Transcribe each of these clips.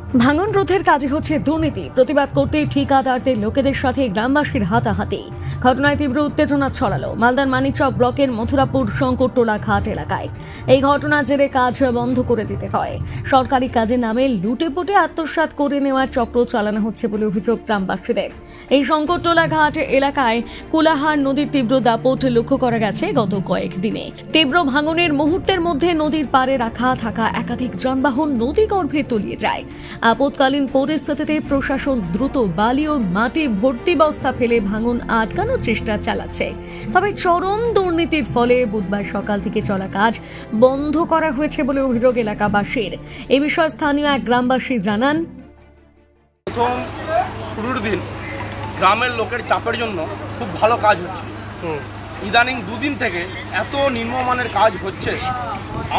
ভাঙন রোধের কাজে হচ্ছে দুর্নীতি। প্রতিবাদ করতে ঠিকাদারদের লোকেদের সাথে গ্রামবাসীর হাতাহাতি। ঘটনায় তীব্র উত্তেজনা ছড়ালো মালদার মানিকচক ব্লকের মথুরাপুর শঙ্করটোলা ঘাট এলাকায়। এই ঘটনার জেরে কাজ বন্ধ করে দিতে হয়। সরকারি কাজের নামে লুটেপুটে আত্মসাৎ করে নেওয়ার চক্র চালানো হচ্ছে বলে অভিযোগ গ্রামবাসীদের। এই শঙ্করটোলা ঘাট এলাকায় কুলাহার নদীর তীব্র দাপট লক্ষ্য করা গেছে গত কয়েকদিনে। তীব্র ভাঙনের মুহূর্তের মধ্যে নদীর পাড়ে রাখা থাকা একাধিক যানবাহন নদী গর্ভে তলিয়ে যায়। আপৎকালীন পরিস্থিতিতে প্রশাসন দ্রুত বালি ও মাটি ভর্তি বস্তা ফেলে ভাঙন আটকানোর চেষ্টা চালাচ্ছে। তবে চরম দুর্নীতির ফলে বুধবার সকাল থেকে চলা কাজ বন্ধ করা হয়েছে বলে অভিযোগ এলাকাবাসীর। এ বিষয়ে স্থানীয় এক গ্রামবাসী জানান, প্রথম শুরুর দিন গ্রামের লোকের চাপের জন্য খুব ভালো কাজ হচ্ছে। ইদানিং দুদিন থেকে এত নিম্নমানের কাজ হচ্ছে,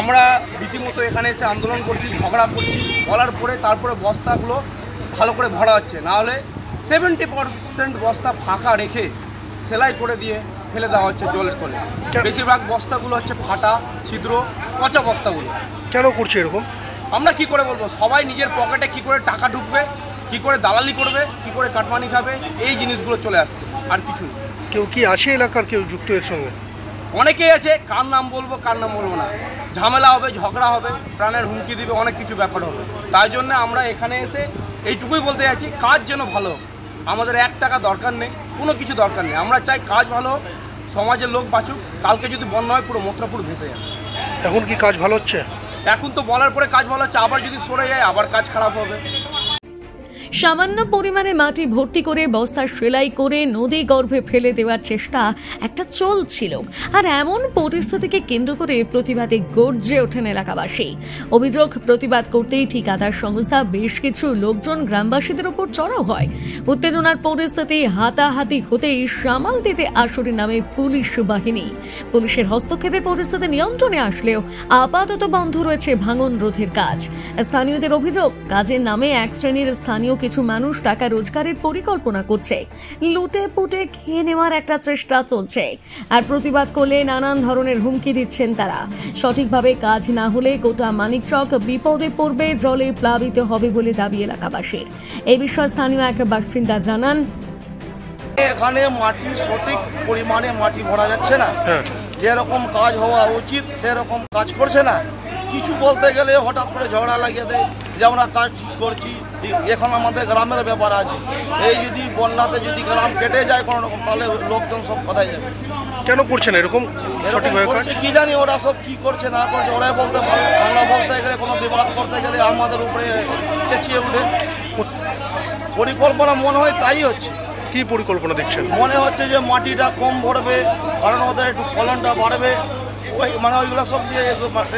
আমরা রীতিমতো এখানে এসে আন্দোলন করছি, ঝগড়া করছি, বলার পরে তারপরে বস্তাগুলো ভালো করে ভরা হচ্ছে। নাহলে 70% বস্তা ফাঁকা রেখে সেলাই করে দিয়ে ফেলে দেওয়া হচ্ছে জলের তলে। বেশিরভাগ বস্তাগুলো হচ্ছে ফাটা, ছিদ্র, পচা বস্তাগুলো। কেন করছে এরকম? আমরা কি করে বলবো? সবাই নিজের পকেটে কি করে টাকা ঢুকবে, কি করে দালালি করবে, কি করে কাটমানি খাবে, এই জিনিসগুলো চলে আসছে, আর কিছু নেই। কেউ কি আছে এলাকার কেউ যুক্ত এর সঙ্গে? অনেকেই আছে, কার নাম বলবো কার নাম বলবো না। ঝামেলা হবে, ঝগড়া হবে, প্রাণের হুমকি দিবে, অনেক কিছু ব্যাপার হবে। তাই জন্য আমরা এখানে এসে এইটুকুই বলতে চাইছি, কাজ যেন ভালো হোক। আমাদের 1 টাকা দরকার নেই, কোনো কিছু দরকার নেই। আমরা চাই কাজ ভালো হোক, সমাজের লোক বাঁচুক। কালকে যদি বন্যা হয় পুরো মথুরাপুর ভেসে যাবে। এখন কি কাজ ভালো হচ্ছে? এখন তো বলার পরে কাজ ভালো হচ্ছে, আবার যদি সরে যায় আবার কাজ খারাপ হবে। সামান্য পরিমাণে মাটি ভর্তি করে বস্তা সেলাই করে নদী গর্ভে ফেলে দেওয়ার চেষ্টা একটা চলছিল। আর এমন পরিস্থিতিকে কেন্দ্র করে প্রতিবাদে গর্জে ওঠেন এলাকাবাসী। অভিযোগ, প্রতিবাদ করতেই ঠিকাদার সংস্থা বেশ কিছু লোকজন গ্রামবাসীদের উপর চড়াও হয়। উত্তেজনার পরিস্থিতি হাতাহাতি হতেই সামাল দিতে আসরে নামে পুলিশ বাহিনী। পুলিশের হস্তক্ষেপে পরিস্থিতি নিয়ন্ত্রণে আসলেও আপাতত বন্ধ রয়েছে ভাঙন রোধের কাজ। স্থানীয়দের অভিযোগ, কাজের নামে এক শ্রেণীর স্থানীয় কিছু মানুষ টাকা রোজগারের পরিকল্পনা করছে, লুটে পুটে খেয়ে নেওয়ার একটা চেষ্টা চলছে। আর প্রতিবাদ করলে নানান ধরনের হুমকি দিচ্ছেন তারা। সঠিকভাবে কাজ না হলে গোটা মানিকচক বিপদে পড়বে, জলে প্লাবিত হবে বলে দাবি এলাকাবাসীর। এই বিষয়ে স্থানীয় এক বাসিন্দা জানান, এখানে মাটি সঠিক পরিমাণে মাটি ভরা যাচ্ছে না। যেরকম কাজ হওয়া উচিত সেরকম কাজ করছে না। কিছু বলতে গেলে হঠাৎ করে ঝগড়া লাগিয়ে দেয় যে আমরা কাজ ঠিক করছি। এখন আমাদের গ্রামের ব্যাপার আছে, এই যদি বন্যাতে যদি গ্রাম কেটে যায় কোনো রকম, তাহলে লোকজন সব কোথায় যাবে? কেন করছে না এরকম সঠিকভাবে কাজ? কি জানি ওরা সব কি করছে না করছে, ওরাই বলতে পারে। আমরা বলতে গেলে, কোনো বিবাদ করতে গেলে আমাদের উপরে চেঁচিয়ে উঠে। পরিকল্পনা মনে হয় তাই হচ্ছে। কি পরিকল্পনা দেখছেন? মনে হচ্ছে যে মাটিটা কম ভরবে, কারণ ওদের একটু ফলনটা বাড়বে। ওইগুলো সব দিয়ে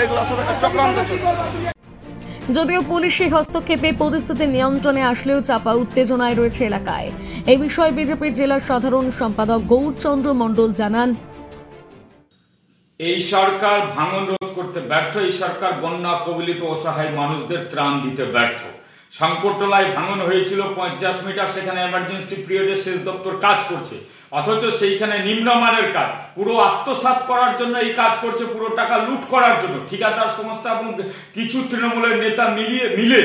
এগুলো সব একটা চক্রান্ত চলছে। যদিও পুলিশি হস্তক্ষেপে পরিস্থিতি নিয়ন্ত্রণে আসলেও চাপা উত্তেজনায় রয়েছে এলাকায়। এই বিষয়ে বিজেপির জেলার সাধারণ সম্পাদক গৌরচন্দ্র মণ্ডল জানান, এই সরকার ভাঙন রোধ করতে ব্যর্থ। এই সরকার বন্যা কবলিত অসহায় মানুষদের ত্রাণ দিতে ব্যর্থ। শঙ্করটোলায় ভাঙন হয়েছিল 50 মিটার, সেখানে এমার্জেন্সি পিরিয়ডে সেচ দপ্তর কাজ করছে, অথচ সেইখানে নিম্নমানের কাজ, পুরো আত্মসাৎ করার জন্য এই কাজ করছে, পুরো টাকা লুট করার জন্য। ঠিকাদার সংস্থা এবং কিছু তৃণমূলের নেতা মিলে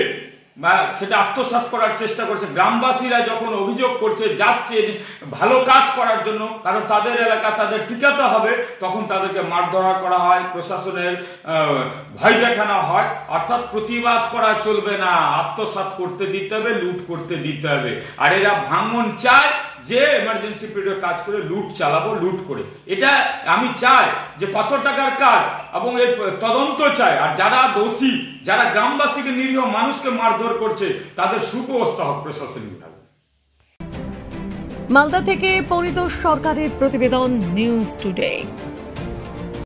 বা সেটা আত্মসাৎ করার চেষ্টা করছে। গ্রামবাসীরা যখন অভিযোগ করছে যাচ্ছে ভালো কাজ করার জন্য, কারণ তাদের এলাকা তাদের টিকাতে হবে, তখন তাদেরকে মারধরা করা হয়, প্রশাসনের ভয় দেখানো হয়। অর্থাৎ প্রতিবাদ করা চলবে না, আত্মসাৎ করতে দিতে হবে, লুট করতে দিতে হবে। আর এরা ভাঙন চায় যে এমার্জেন্সি পিরিয়ডে কাজ করে লুট চালাবো, লুট করে। এটা আমি চাই যে কত টাকার কাজ এবং এর তদন্ত চাই। আর যারা দোষী, যারা গ্রামবাসীকে, নিরীহ মানুষকে মারধর করছে, তাদের সুব্যবস্থা হোক প্রশাসনিকভাবে। মালদা থেকে পরিতোষ সরকারের প্রতিবেদন, নিউজ টুডে।